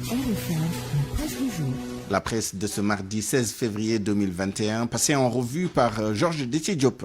la presse du jour. La presse de ce mardi 16 février 2021, passée en revue par Georges Détié-Diop.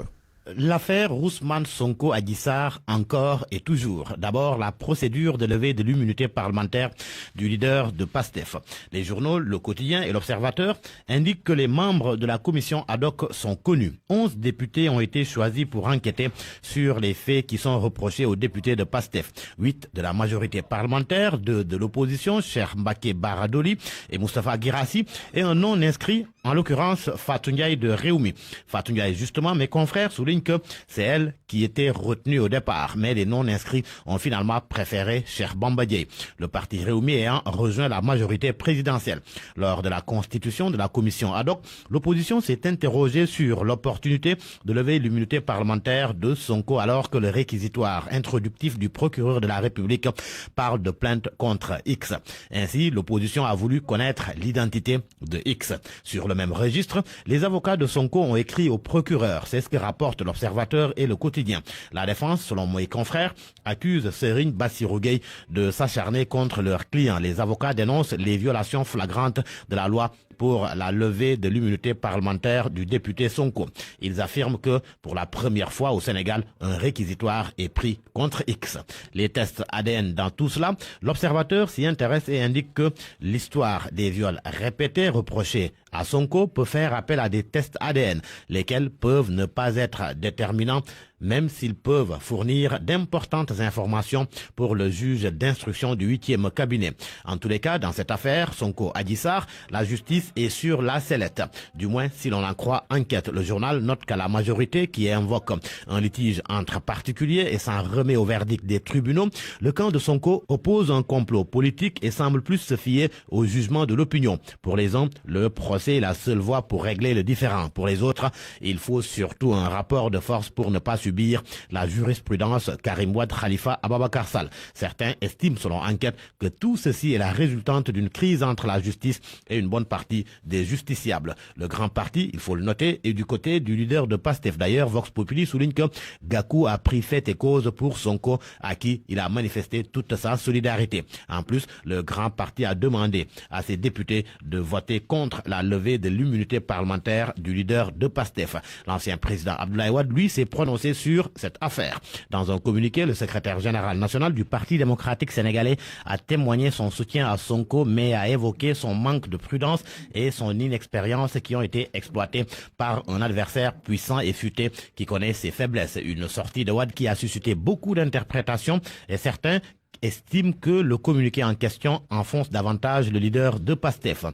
L'affaire Ousmane Sonko Adji Sarr encore et toujours. D'abord, la procédure de levée de l'immunité parlementaire du leader de PASTEF. Les journaux, Le Quotidien et L'Observateur indiquent que les membres de la commission ad hoc sont connus. 11 députés ont été choisis pour enquêter sur les faits qui sont reprochés aux députés de PASTEF. 8 de la majorité parlementaire, 2 de l'opposition, Cheikh Mbacké Bara Dolly et Moustapha Guirassy, et un non-inscrit, en l'occurrence Fatou Ndiaye de Rewmi. Fatou Ndiaye, justement, mes confrères soulignent que c'est elle qui était retenue au départ, mais les non-inscrits ont finalement préféré Cheikh Bamba Dièye, le parti Rewmi ayant rejoint la majorité présidentielle. Lors de la constitution de la commission ad hoc, l'opposition s'est interrogée sur l'opportunité de lever l'immunité parlementaire de Sonko alors que le réquisitoire introductif du procureur de la République parle de plainte contre X. Ainsi, l'opposition a voulu connaître l'identité de X. Sur le même registre, les avocats de Sonko ont écrit au procureur. C'est ce que rapportent L'Observateur et Le Quotidien. La défense, selon mes confrères, accuse Serigne Bassirou Gueye de s'acharner contre leurs clients. Les avocats dénoncent les violations flagrantes de la loi pour la levée de l'immunité parlementaire du député Sonko. Ils affirment que, pour la première fois au Sénégal, un réquisitoire est pris contre X. Les tests ADN dans tout cela, l'Observateur s'y intéresse et indique que l'histoire des viols répétés reprochés à Sonko peut faire appel à des tests ADN, lesquels peuvent ne pas être déterminants, même s'ils peuvent fournir d'importantes informations pour le juge d'instruction du 8e cabinet. En tous les cas, dans cette affaire, Sonko Adji Sarr, la justice est sur la sellette. Du moins, si l'on en croit Enquête. Le journal note qu'à la majorité, qui invoque un litige entre particuliers et s'en remet au verdict des tribunaux, le camp de Sonko oppose un complot politique et semble plus se fier au jugement de l'opinion. Pour les uns, le procès est la seule voie pour régler le différend. Pour les autres, il faut surtout un rapport de force pour ne pas subir la jurisprudence Karim Wade Khalifa Ababakar Sall. Certains estiment, selon Enquête, que tout ceci est la résultante d'une crise entre la justice et une bonne partie des justiciables. Le grand parti, il faut le noter, est du côté du leader de PASTEF. D'ailleurs, Vox Populi souligne que Gakou a pris fait et cause pour Sonko, à qui il a manifesté toute sa solidarité. En plus, le grand parti a demandé à ses députés de voter contre la levée de l'immunité parlementaire du leader de PASTEF. L'ancien président Abdoulaye Wade, lui, s'est prononcé sur cette affaire. Dans un communiqué, le secrétaire général national du Parti démocratique sénégalais a témoigné son soutien à Sonko, mais a évoqué son manque de prudence et son inexpérience qui ont été exploités par un adversaire puissant et futé qui connaît ses faiblesses. Une sortie de Wade qui a suscité beaucoup d'interprétations et certains estime que le communiqué en question enfonce davantage le leader de PASTEF,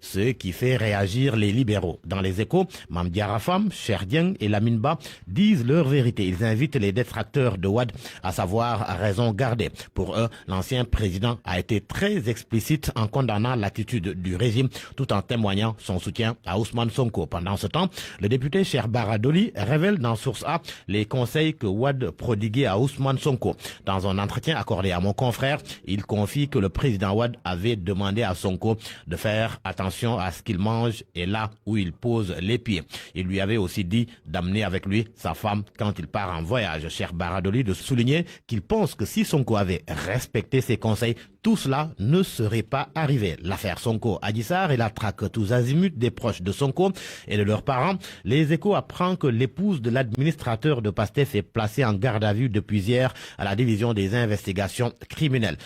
ce qui fait réagir les libéraux. Dans les Échos, Mame Diarra Fam, Cheikh Dieng et Lamine Ba disent leur vérité. Ils invitent les détracteurs de Wade à savoir raison garder. Pour eux, l'ancien président a été très explicite en condamnant l'attitude du régime tout en témoignant son soutien à Ousmane Sonko. Pendant ce temps, le député Cheikh Bara Dolly révèle dans Source A les conseils que Wade prodiguait à Ousmane Sonko. Dans un entretien accordé à mon confrère, il confie que le président Wade avait demandé à Sonko de faire attention à ce qu'il mange et là où il pose les pieds. Il lui avait aussi dit d'amener avec lui sa femme quand il part en voyage. Cheikh Bara Dolly de souligner qu'il pense que si Sonko avait respecté ses conseils, tout cela ne serait pas arrivé. L'affaire Sonko Adji Sarr et la traque tous azimuts des proches de Sonko et de leurs parents. Les Échos apprend que l'épouse de l'administrateur de PASTEF est placée en garde à vue depuis hier à la division des investigations criminelles.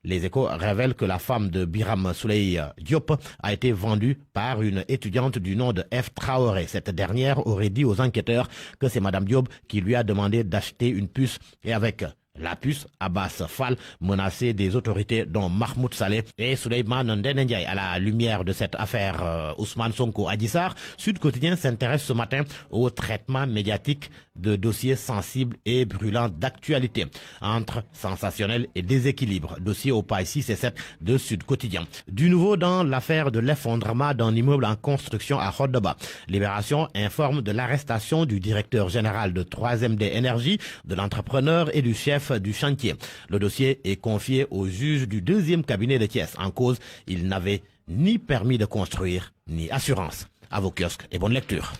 Les Échos révèlent que la femme de Biram Souley Diop a été vendue par une étudiante du nom de F. Traoré. Cette dernière aurait dit aux enquêteurs que c'est Madame Diop qui lui a demandé d'acheter une puce et avec la puce, Abbas Fall menacé des autorités dont Mahmoud Saleh et Souleymane Ndéné Ndiaye. À la lumière de cette affaire Ousmane Sonko Adji Sarr, Sud Quotidien s'intéresse ce matin au traitement médiatique de dossiers sensibles et brûlants d'actualité. Entre sensationnel et déséquilibre. Dossier aux pages 6 et 7 de Sud Quotidien. Du nouveau dans l'affaire de l'effondrement d'un immeuble en construction à Khodoba. Libération informe de l'arrestation du directeur général de 3MD Énergie, de l'entrepreneur et du chef du chantier. Le dossier est confié au juge du 2e cabinet de Thiès. En cause, il n'avait ni permis de construire, ni assurance. À vos kiosques et bonne lecture.